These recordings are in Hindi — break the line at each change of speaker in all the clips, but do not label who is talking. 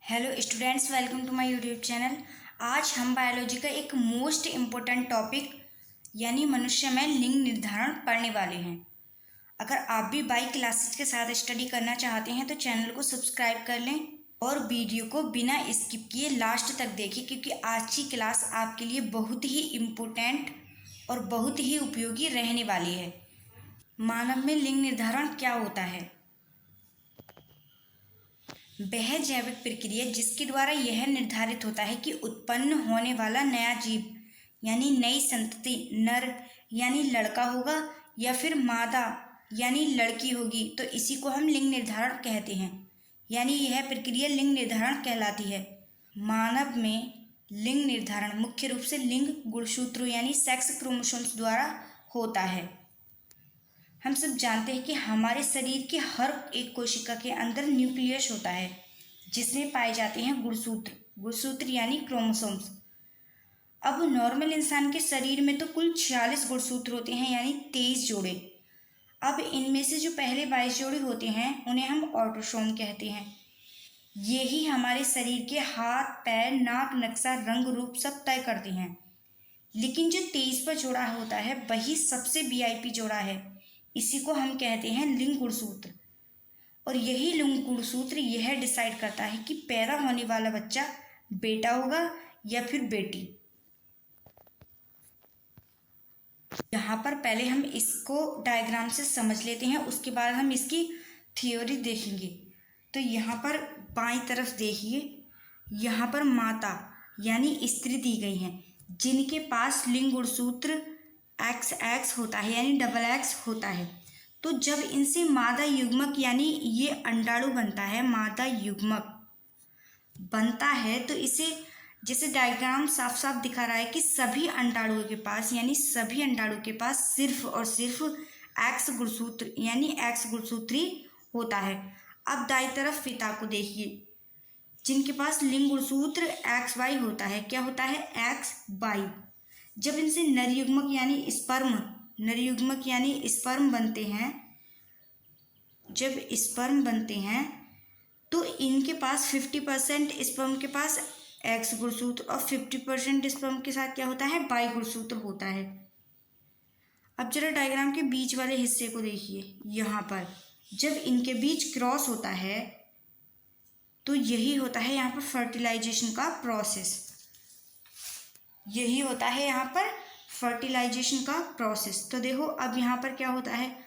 Hello students, welcome to my YouTube channel. आज हम बायोलॉजी का एक मोस्ट इम्पोर्टेंट टॉपिक यानी मनुष्य में लिंग निर्धारण पढ़ने वाले हैं। अगर आप भी बायो क्लासेस के साथ स्टडी करना चाहते हैं तो चैनल को सब्सक्राइब कर लें और वीडियो को बिना स्किप किए लास्ट तक देखें, क्योंकि आज की क्लास आपके लिए बहुत ही इम्पोर्टेंट और बहुत ही उपयोगी रहने वाली है। मानव में लिंग निर्धारण क्या होता है? वह जैविक प्रक्रिया जिसके द्वारा यह निर्धारित होता है कि उत्पन्न होने वाला नया जीव यानी नई संतति नर यानी लड़का होगा या फिर मादा यानी लड़की होगी, तो इसी को हम लिंग निर्धारण कहते हैं। यानी यह प्रक्रिया लिंग निर्धारण कहलाती है। मानव में लिंग निर्धारण मुख्य रूप से लिंग गुणसूत्रों यानी सेक्स क्रोमोसोम्स द्वारा होता है। हम सब जानते हैं कि हमारे शरीर के हर एक कोशिका के अंदर न्यूक्लियस होता है जिसमें पाए जाते हैं गुणसूत्र यानी क्रोमोसोम्स। अब नॉर्मल इंसान के शरीर में तो कुल 46 गुणसूत्र होते हैं यानी 23 जोड़े। अब इनमें से जो पहले 22 जोड़े होते हैं उन्हें हम ऑटोसोम कहते हैं। यही हमारे शरीर के हाथ पैर नाक नक्शा रंग रूप सब तय करते हैं। लेकिन जो 23वां जोड़ा होता है वही सबसे वीआईपी जोड़ा है। इसी को हम कहते हैं लिंग गुणसूत्र। और यही लिंग गुणसूत्र यह डिसाइड करता है कि पैदा होने वाला बच्चा बेटा होगा या फिर बेटी। यहाँ पर पहले हम इसको डायग्राम से समझ लेते हैं, उसके बाद हम इसकी थ्योरी देखेंगे। तो यहाँ पर बाईं तरफ देखिए, यहाँ पर माता यानी स्त्री दी गई हैं जिनके पास लिंग गुणसूत्र XX होता है यानी XX होता है। तो जब इनसे मादा युग्मक यानी ये अंडाणु बनता है, मादा युग्मक बनता है, तो इसे जैसे डायग्राम साफ साफ दिखा रहा है कि सभी अंडाणुओं के पास यानी सभी अंडाणु के पास सिर्फ और सिर्फ X गुणसूत्र यानी X गुणसूत्र ही होता है। अब दाईं तरफ पिता को देखिए जिनके पास लिंग गुणसूत्र XY होता है। क्या होता है? XY। जब इनसे नरयुग्मक यानी स्पर्म बनते हैं, जब स्पर्म बनते हैं तो इनके पास 50% स्पर्म के पास X गुणसूत्र और 50% स्पर्म के साथ क्या होता है? Y गुणसूत्र होता है। अब जरा डायग्राम के बीच वाले हिस्से को देखिए। यहाँ पर जब इनके बीच क्रॉस होता है तो यही होता है यहाँ पर फर्टिलाइजेशन का प्रोसेस। यही होता है यहाँ पर फर्टिलाइजेशन का प्रोसेस। तो देखो अब यहाँ पर क्या होता है,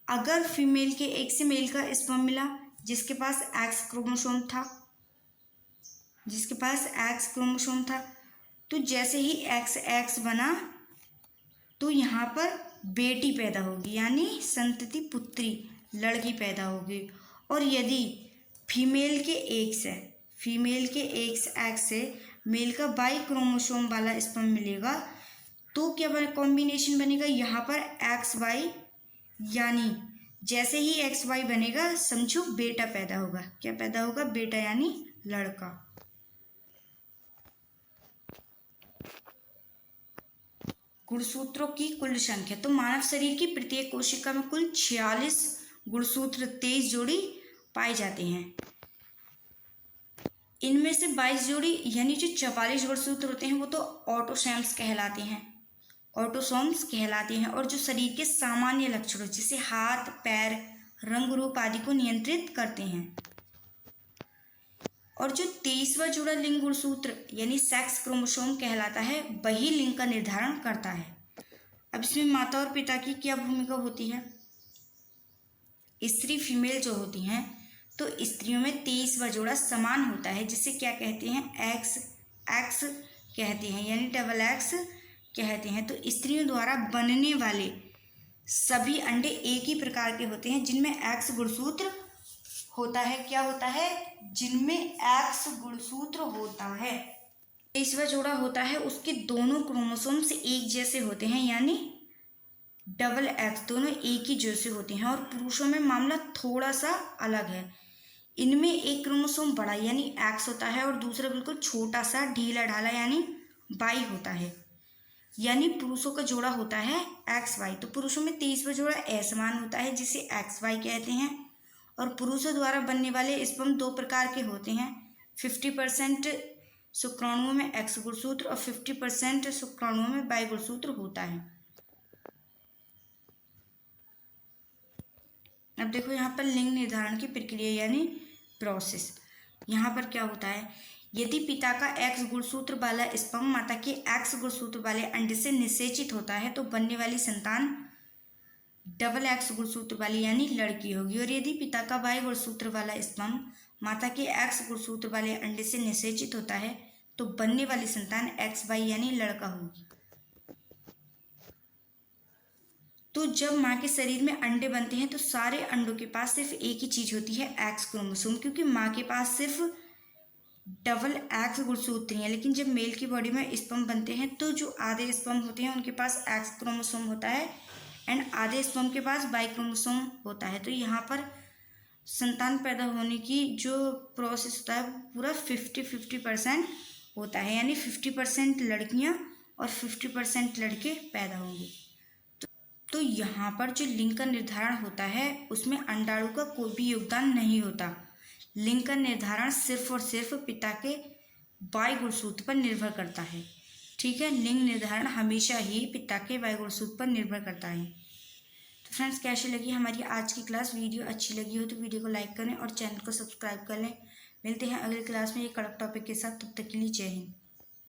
अगर फीमेल के एक से मेल का स्पर्म मिला जिसके पास X क्रोमोसोम था, तो जैसे ही XX बना तो यहाँ पर बेटी पैदा होगी यानी संतति पुत्री लड़की पैदा होगी। और यदि फीमेल के XX से मेल का Y क्रोमोसोम वाला स्पर्म मिलेगा तो क्या कॉम्बिनेशन बनेगा? यहाँ पर XY, यानी जैसे ही XY बनेगा समझो बेटा पैदा होगा। क्या पैदा होगा? बेटा यानी लड़का। गुणसूत्रों की कुल संख्या, तो मानव शरीर की प्रत्येक कोशिका में कुल 46 गुणसूत्र 23 जोड़ी पाए जाते हैं। इनमें से 22 जोड़ी यानी जो 44 गुणसूत्र होते हैं वो तो ऑटोसोम्स कहलाते हैं और जो शरीर के सामान्य लक्षणों जैसे हाथ पैर रंग रूप आदि को नियंत्रित करते हैं। और जो 23वां जोड़ा लिंग गुणसूत्र यानी सेक्स क्रोमोसोम कहलाता है वही लिंग का निर्धारण करता है। अब इसमें माता और पिता की क्या भूमिका होती है? स्त्री फीमेल जो होती हैं तो स्त्रियों में 23वां जोड़ा समान होता है जिसे क्या कहते हैं? XX कहते हैं यानी XX कहते हैं। तो स्त्रियों द्वारा बनने वाले सभी अंडे एक ही प्रकार के होते हैं जिनमें X गुणसूत्र होता है। क्या होता है? जिनमें X गुणसूत्र होता है। 23वां जोड़ा होता है उसके दोनों क्रोमोसोम्स एक जैसे होते हैं यानी XX, दोनों एक ही जैसे होते हैं। और पुरुषों में मामला थोड़ा सा अलग है। इनमें एक क्रोमोसोम बड़ा यानी X होता है और दूसरा बिल्कुल छोटा सा ढीला ढाला यानी Y होता है। यानी पुरुषों का जोड़ा होता है XY। तो पुरुषों में 23वां जोड़ा असमान होता है जिसे XY कहते हैं। और पुरुषों द्वारा बनने वाले स्पर्म दो प्रकार के होते हैं, 50% शुक्राणुओं में एक्स गुणसूत्र और 50% शुक्राणुओं में वाई गुणसूत्र होता है। अब देखो यहाँ पर लिंग निर्धारण की प्रक्रिया यानी प्रोसेस। यहाँ पर क्या होता है, यदि पिता का एक्स गुणसूत्र वाला स्पर्म माता के एक्स गुणसूत्र वाले अंडे से निषेचित होता है तो बनने वाली संतान डबल एक्स गुणसूत्र वाली यानी लड़की होगी, और यदि पिता का वाई गुणसूत्र वाला स्पर्म माता के एक्स गुणसूत्र वाले अंडे से निषेचित होता है तो बनने वाली संतान एक्स वाई यानी लड़का होगी। तो जब माँ के शरीर में अंडे बनते हैं तो सारे अंडों के पास सिर्फ एक ही चीज़ होती है, एक्स क्रोमोसोम, क्योंकि माँ के पास सिर्फ डबल एक्स गुणसूत्र हैं। लेकिन जब मेल की बॉडी में स्पर्म बनते हैं तो जो आधे स्पर्म होते हैं उनके पास एक्स क्रोमोसोम होता है एंड आधे स्पर्म के पास वाई क्रोमोसोम होता है। तो यहाँ पर संतान पैदा होने की जो प्रोसेस होता है पूरा 50-50% होता है, यानी 50% लड़कियाँ और 50% लड़के पैदा होंगे। तो यहाँ पर जो लिंग का निर्धारण होता है उसमें अंडाणु का कोई भी योगदान नहीं होता। लिंग का निर्धारण सिर्फ और सिर्फ पिता के वाई गुणसूत्र पर निर्भर करता है। ठीक है, लिंग निर्धारण हमेशा ही पिता के वाई गुणसूत्र पर निर्भर करता है। तो फ्रेंड्स, कैसी लगी हमारी आज की क्लास? वीडियो अच्छी लगी हो तो वीडियो को लाइक करें और चैनल को सब्सक्राइब कर लें। मिलते हैं अगली क्लास में एक कड़क टॉपिक के साथ, तब तक के लिए जय हिंद।